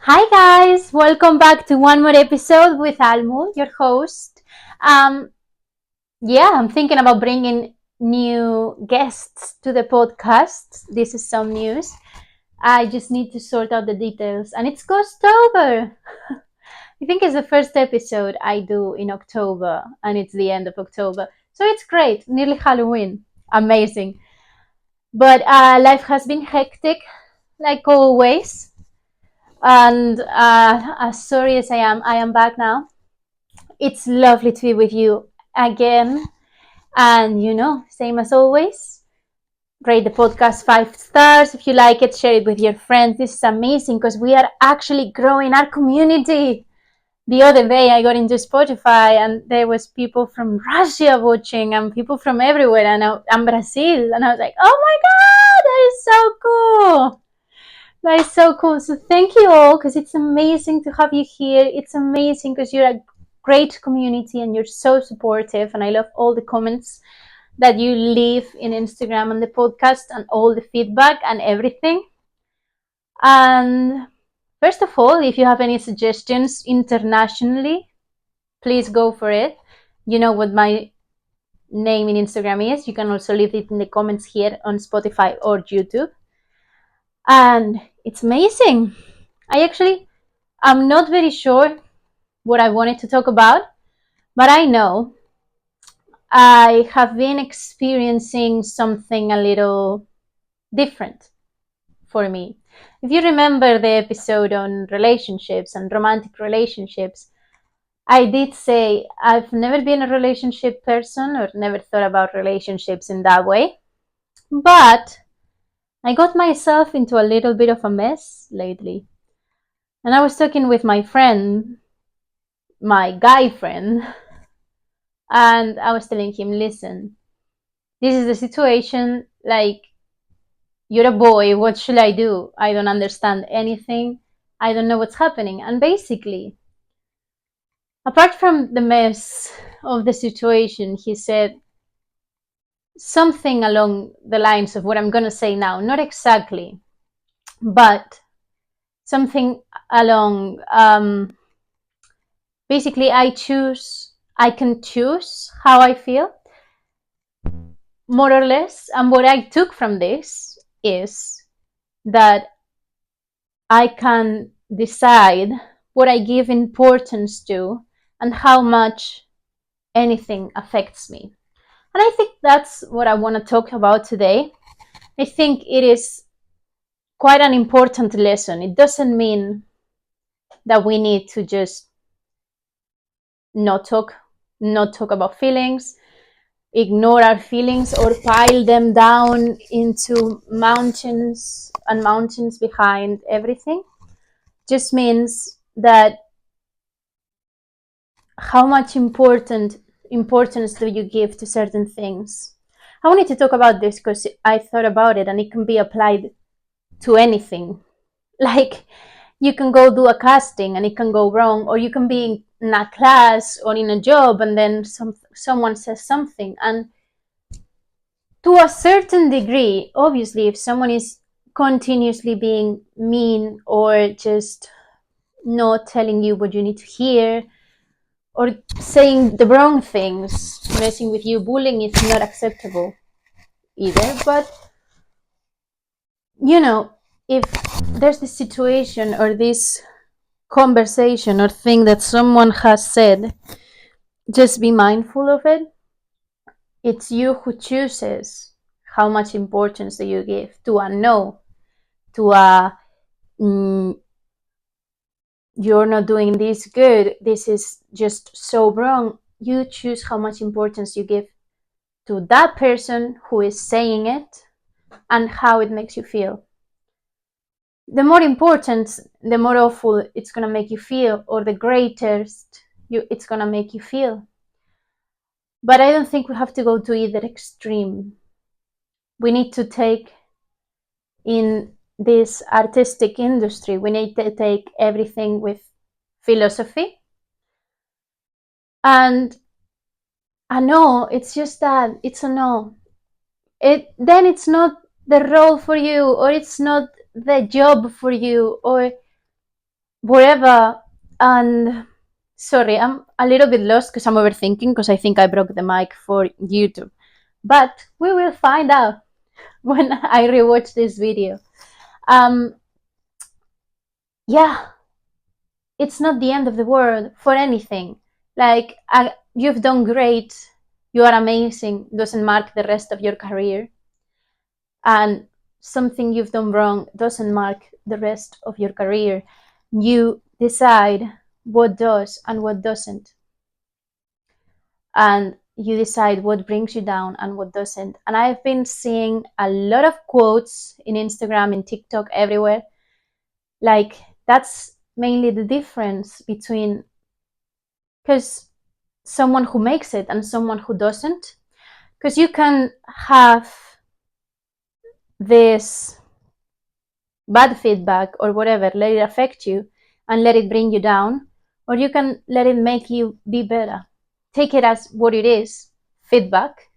Hi guys, welcome back to one more episode with Almu, your host. Um, I'm thinking about bringing new guests to the podcast. This is some news. I just need to sort out the details, and it's October. I think it's the first episode I do in October, and it's the end of October, so it's great. Nearly Halloween, amazing. But life has been hectic, like always. And as sorry as I am back now. It's lovely to be with you again. And same as always, rate the podcast 5 stars. If you like it, share it with your friends. This is amazing because we are actually growing our community. The other day I got into Spotify and there was people from Russia watching and people from everywhere and Brazil. And I was like, oh my God, that is so cool. That is so cool. So thank you all because it's amazing to have you here. It's amazing because you're a great community and you're so supportive. And I love all the comments that you leave in Instagram and the podcast and all the feedback and everything. And first of all, if you have any suggestions internationally, please go for it. You know what my name in Instagram is. You can also leave it in the comments here on Spotify or YouTube. And it's amazing. I'm not very sure what I wanted to talk about, but I know I have been experiencing something a little different for me. If you remember the episode on relationships and romantic relationships, I did say I've never been a relationship person or never thought about relationships in that way, but I got myself into a little bit of a mess lately. And I was talking with my friend, my guy friend, and I was telling him, listen, this is the situation, like, you're a boy, what should I do? I don't understand anything. I don't know what's happening. And basically, apart from the mess of the situation, he said something along the lines of what I'm going to say now. Not exactly, but something along basically, I can choose how I feel, more or less. And what I took from this is that I can decide what I give importance to and how much anything affects me. And I think that's what I want to talk about today. I think it is quite an important lesson. It doesn't mean that we need to just not talk not talk about feelings, ignore our feelings, or pile them down into mountains and mountains behind everything. Just means that how much importance do you give to certain things. I wanted to talk about this because I thought about it and it can be applied to anything. Like, you can go do a casting and it can go wrong, or you can be in a class or in a job and then someone says something. And to a certain degree, obviously, if someone is continuously being mean or just not telling you what you need to hear or saying the wrong things, messing with you, bullying is not acceptable either. But if there's this situation or this conversation or thing that someone has said, just be mindful of it. It's you who chooses how much importance do you give to a no, to a you're not doing this good, this is just so wrong. You choose how much importance you give to that person who is saying it and how it makes you feel. The more important, the more awful it's going to make you feel, or the greatest it's going to make you feel. But I don't think we have to go to either extreme. We need to take, in this artistic industry, we need to take everything with philosophy. And a no, it's just that, it's a no. Then it's not the role for you, or it's not the job for you, or wherever. And sorry, I'm a little bit lost because I'm overthinking, because I think I broke the mic for YouTube. But we will find out when I rewatch this video. Yeah, it's not the end of the world for anything. Like, you've done great, you are amazing, doesn't mark the rest of your career. And something you've done wrong doesn't mark the rest of your career. You decide what does and what doesn't. And you decide what brings you down and what doesn't. And I've been seeing a lot of quotes in Instagram, in TikTok, everywhere. Like, that's mainly the difference between, because someone who makes it and someone who doesn't. Because you can have this bad feedback or whatever, let it affect you and let it bring you down, or you can let it make you be better. Take it as what it is, feedback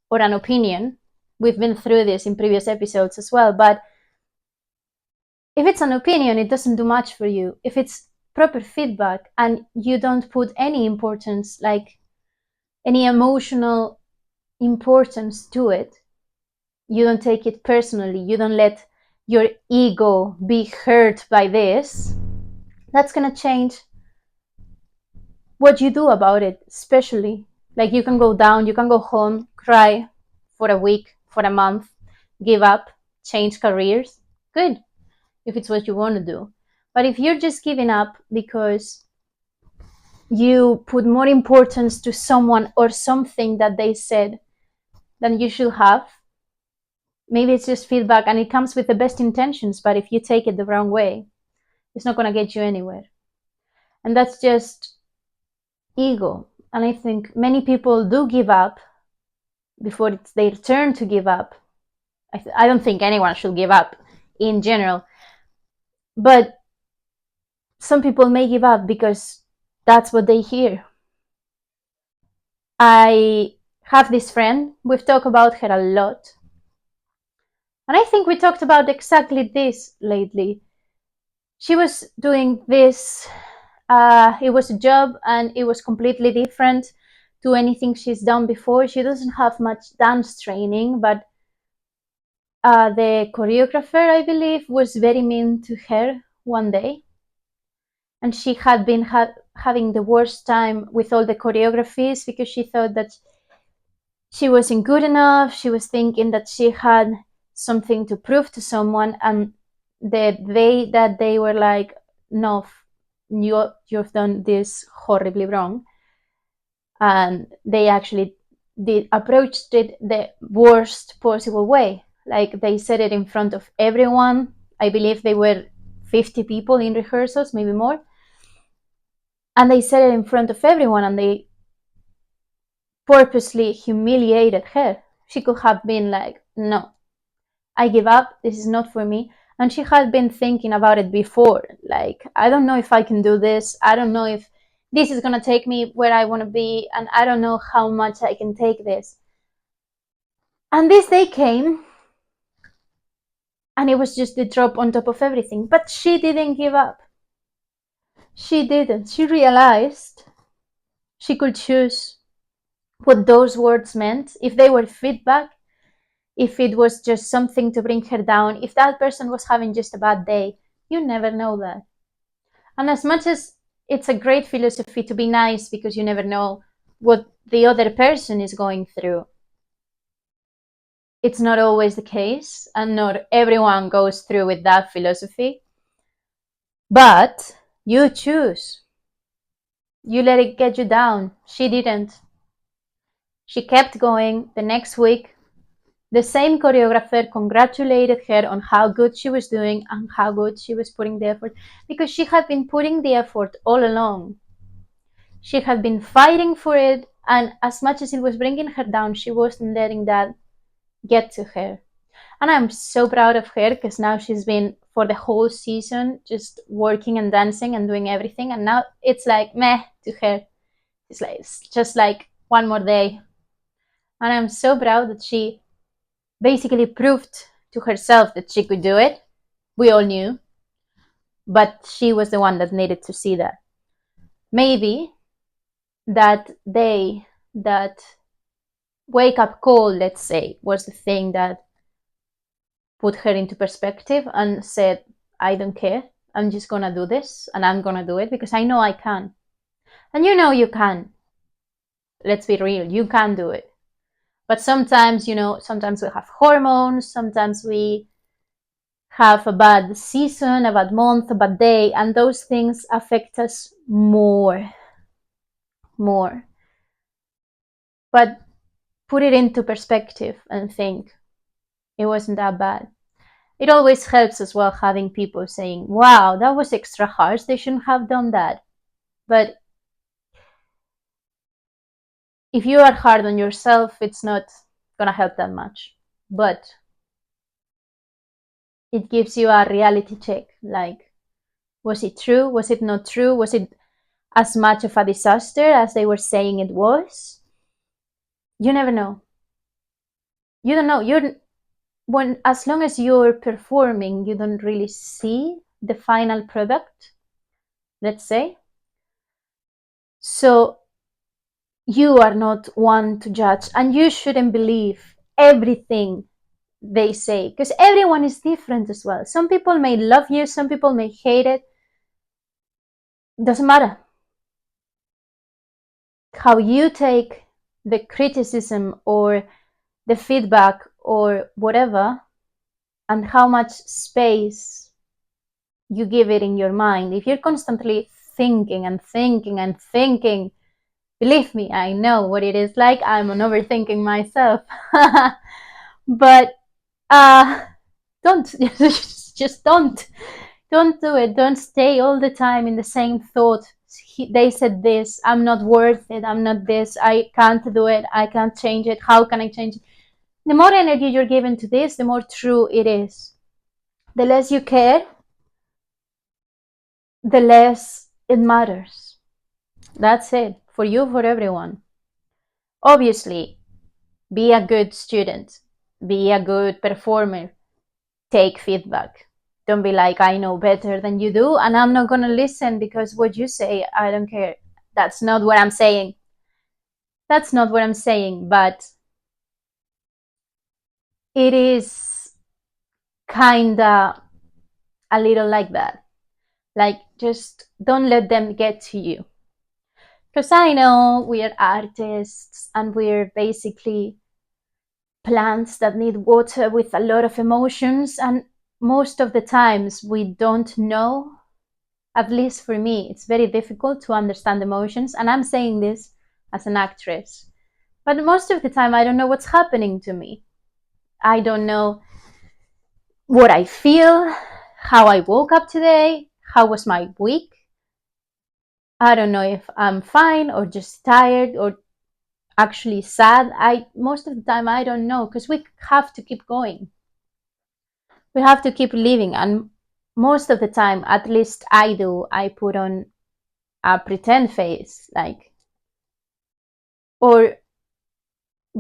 or an opinion. We've been through this in previous episodes as well, but if it's an opinion, it doesn't do much for you. If it's proper feedback and you don't put any importance, like any emotional importance to it, you don't take it personally, you don't let your ego be hurt by this, that's going to change what you do about it. Especially, like, you can go down, you can go home, cry for a week, for a month, give up, change careers. Good, if it's what you want to do. But if you're just giving up because you put more importance to someone or something that they said than you should have, maybe it's just feedback and it comes with the best intentions, but if you take it the wrong way, it's not going to get you anywhere. And that's just ego. And I think many people do give up before it's their turn to give up. I don't think anyone should give up in general, but some people may give up because that's what they hear. I have this friend, we've talked about her a lot, and I think we talked about exactly this lately. She was doing this, it was a job and it was completely different to anything she's done before. She doesn't have much dance training, but the choreographer, I believe, was very mean to her one day, and she had been having the worst time with all the choreographies because she thought that she wasn't good enough. She was thinking that she had something to prove to someone, and the way that they were like, no, you've done this horribly wrong, and they actually approached it the worst possible way. Like, they said it in front of everyone. I believe they were 50 people in rehearsals, maybe more, and they said it in front of everyone, and they purposely humiliated her. She could have been like, no, I give up, this is not for me. And she had been thinking about it before, like, I don't know if I can do this, I don't know if this is going to take me where I want to be, and I don't know how much I can take this. And this day came, and it was just the drop on top of everything. But she didn't give up. She didn't. She realized she could choose what those words meant, if they were feedback, if it was just something to bring her down, if that person was having just a bad day. You never know that. And as much as it's a great philosophy to be nice because you never know what the other person is going through, it's not always the case, and not everyone goes through with that philosophy. But you choose. You let it get you down. She didn't. She kept going. The next week, the same choreographer congratulated her on how good she was doing and how good she was putting the effort, because she had been putting the effort all along. She had been fighting for it, and as much as it was bringing her down, she wasn't letting that get to her. And I'm so proud of her, because now she's been for the whole season just working and dancing and doing everything, and now it's like meh to her. It's just like one more day. And I'm so proud that she basically proved to herself that she could do it. We all knew, but she was the one that needed to see that. Maybe that day, that wake up call, let's say, was the thing that put her into perspective and said, I don't care. I'm just going to do this, and I'm going to do it because I know I can. And you know you can. Let's be real, you can do it. But sometimes, sometimes we have hormones, sometimes we have a bad season, a bad month, a bad day, and those things affect us more. But put it into perspective and think, it wasn't that bad. It always helps as well having people saying, wow, that was extra harsh, they shouldn't have done that. But if you are hard on yourself, it's not gonna help that much. But it gives you a reality check, like, was it true? Was it not true? Was it as much of a disaster as they were saying it was? You never know. You don't know. As long as you're performing, you don't really see the final product, let's say. So you are not one to judge, and you shouldn't believe everything they say, because everyone is different as well. Some people may love you, some people may hate it. Doesn't matter. How you take the criticism or the feedback or whatever, and how much space you give it in your mind. If you're constantly thinking and thinking and thinking, believe me, I know what it is like. I'm an overthinking myself. But don't just don't do it. Don't stay all the time in the same thought. They said this, I'm not worth it, I'm not this, I can't do it, I can't change it, how can I change it? The more energy you're given to this, the more true it is. The less you care, the less it matters. That's it, for you, for everyone. Obviously, be a good student, be a good performer, take feedback. Don't be like, I know better than you do, and I'm not going to listen because what you say, I don't care. That's not what I'm saying. That's not what I'm saying, but it is kinda a little like that. Like, just don't let them get to you. Because I know we're artists and we're basically plants that need water with a lot of emotions, and most of the times we don't know. At least for me, it's very difficult to understand emotions, and I'm saying this as an actress. But most of the time, I don't know what's happening to me. I don't know what I feel, how I woke up today, how was my week. I don't know if I'm fine or just tired or actually sad. Most of the time I don't know, because we have to keep going. We have to keep living, and most of the time, at least I do, I put on a pretend face, like, or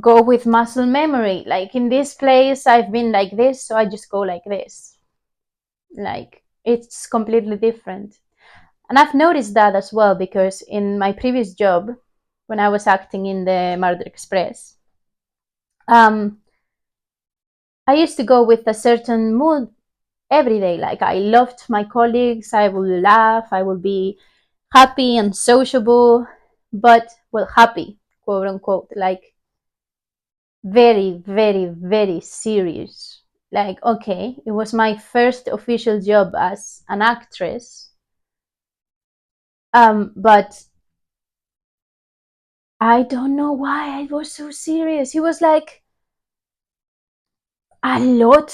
go with muscle memory. Like, in this place I've been like this, so I just go like this. Like, it's completely different. And I've noticed that as well, because in my previous job, when I was acting in the Murder Express, I used to go with a certain mood every day. Like, I loved my colleagues, I would laugh, I would be happy and sociable, but, well, happy, quote unquote, like, very, very, very serious. Like, okay, it was my first official job as an actress, but I don't know why I was so serious. It was like a lot.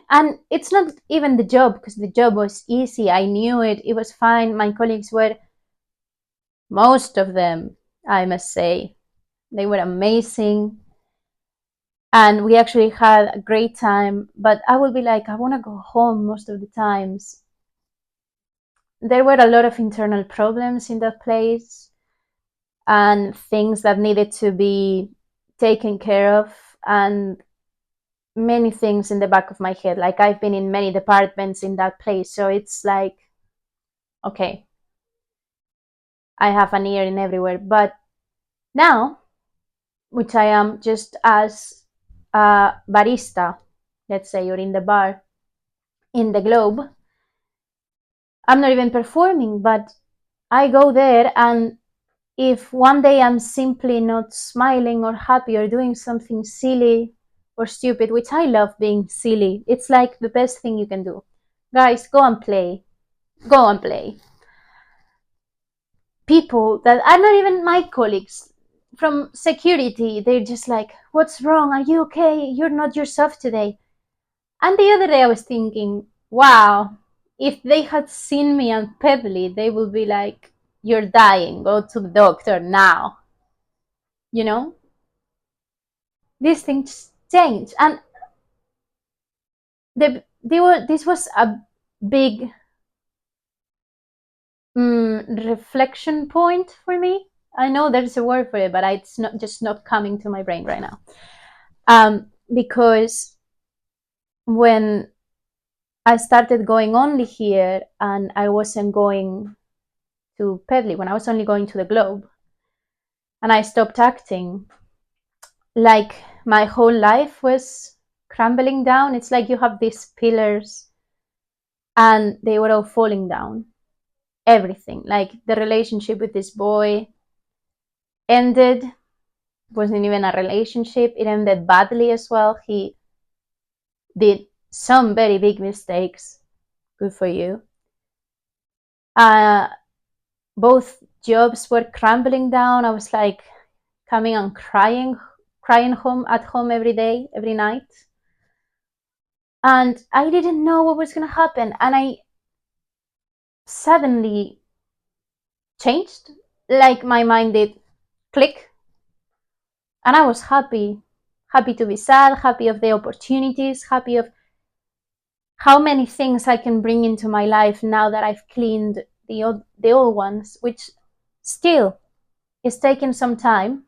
And it's not even the job, because the job was easy. I knew it. It was fine. My colleagues were, most of them, I must say, they were amazing. And we actually had a great time. But I would be like, I want to go home most of the times. There were a lot of internal problems in that place and things that needed to be taken care of, and many things in the back of my head. Like, I've been in many departments in that place, so it's like Okay, I have an ear in everywhere. But now, which I am just as a barista, let's say, or in the bar in the Globe, I'm not even performing, but I go there, and if one day I'm simply not smiling or happy or doing something silly or stupid, which I love being silly, it's like the best thing you can do. Guys, go and play. Go and play. People that are not even my colleagues from security, they're just like, what's wrong? Are you okay? You're not yourself today. And the other day I was thinking, wow, if they had seen me on Pebbly, they would be like, you're dying, go to the doctor now. You know? These things change. And this was a big reflection point for me. I know there's a word for it, but it's not just not coming to my brain right now. Because when I started going only here and I wasn't going to Pedley, when I was only going to the Globe, and I stopped acting, like my whole life was crumbling down. It's like you have these pillars and they were all falling down. Everything, like the relationship with this boy ended, wasn't even a relationship, it ended badly as well. He did some very big mistakes. Good for you. Both jobs were crumbling down. I was like coming and crying home at home every day, every night. And I didn't know what was going to happen. And I suddenly changed, like my mind did click. And I was happy to be sad, happy of the opportunities, happy of how many things I can bring into my life now that I've cleaned the old ones, which still is taking some time.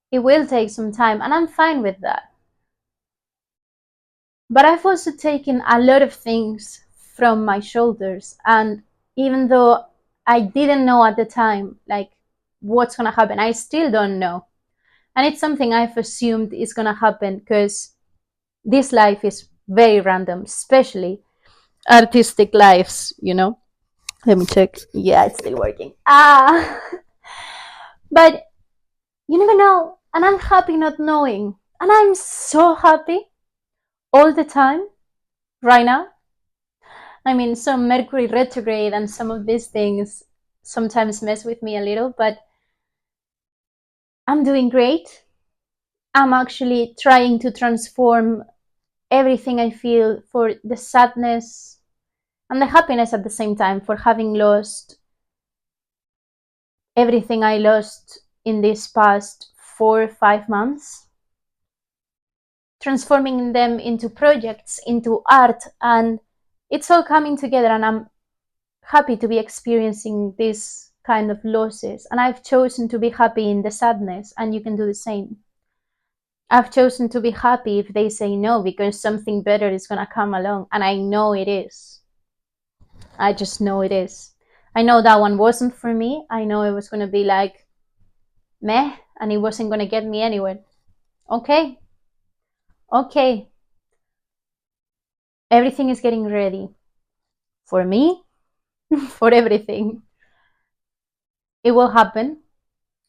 It will take some time, and I'm fine with that. But I've also taken a lot of things from my shoulders, and even though I didn't know at the time, like, what's gonna happen, I still don't know. And it's something I've assumed is gonna happen because this life is very random, especially artistic lives, you know? Let me check. Yeah, it's still working. But you never know. And I'm happy not knowing. And I'm so happy all the time right now. I mean, some Mercury retrograde and some of these things sometimes mess with me a little, but I'm doing great. I'm actually trying to transform everything I feel for the sadness and the happiness at the same time, for having lost everything I lost in these past 4 or 5 months, transforming them into projects, into art, and it's all coming together. And I'm happy to be experiencing this kind of losses. And I've chosen to be happy in the sadness, and you can do the same. I've chosen to be happy if they say no, because something better is going to come along, and I know it is. I just know it is. I know that one wasn't for me. I know it was going to be like meh, and it wasn't going to get me anywhere. Okay. Everything is getting ready for me, for everything. It will happen.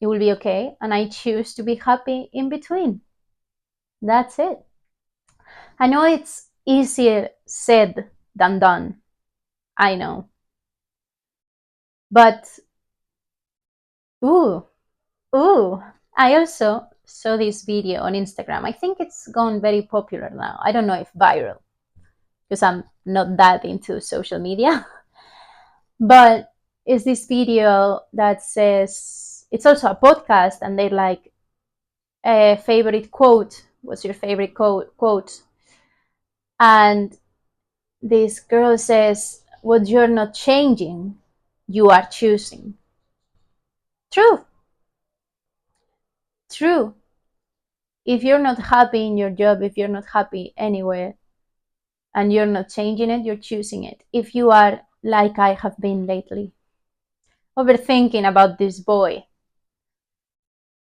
It will be okay. And I choose to be happy in between. That's it. I know it's easier said than done. I know. But, ooh, I also saw this video on Instagram. I think it's gone very popular now. I don't know if viral, because I'm not that into social media. But it's this video that says, it's also a podcast, and they're like, a favorite quote. What's your favorite quote? And this girl says, what you're not changing, you are choosing. True. True. If you're not happy in your job, if you're not happy anywhere, and you're not changing it, you're choosing it. If you are like I have been lately, overthinking about this boy,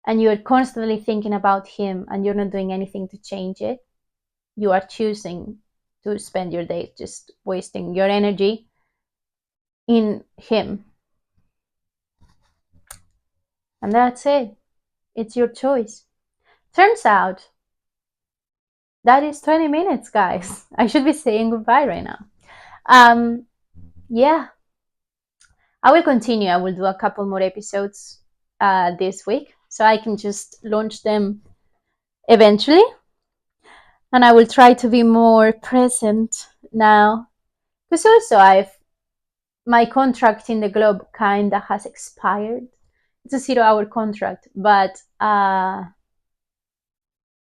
and you're constantly thinking about him and you're not doing anything to change it, you are choosing to spend your days just wasting your energy in him. And that's it. It's your choice. Turns out that is 20 minutes, guys. I should be saying goodbye right now. Yeah, I will continue. I will do a couple more episodes this week so I can just launch them eventually. And I will try to be more present now. Because also my contract in the Globe kinda has expired. It's a 0-hour contract, but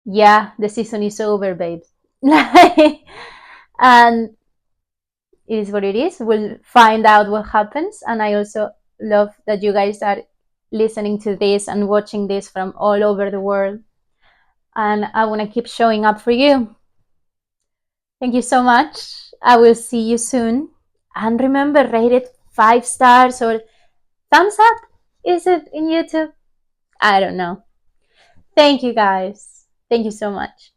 yeah, the season is over, babe. And it is what it is. We'll find out what happens. And I also love that you guys are listening to this and watching this from all over the world. And I want to keep showing up for you. Thank you so much. I will see you soon. And remember, rate it 5 stars or thumbs up. Is it in YouTube? I don't know. Thank you guys. Thank you so much.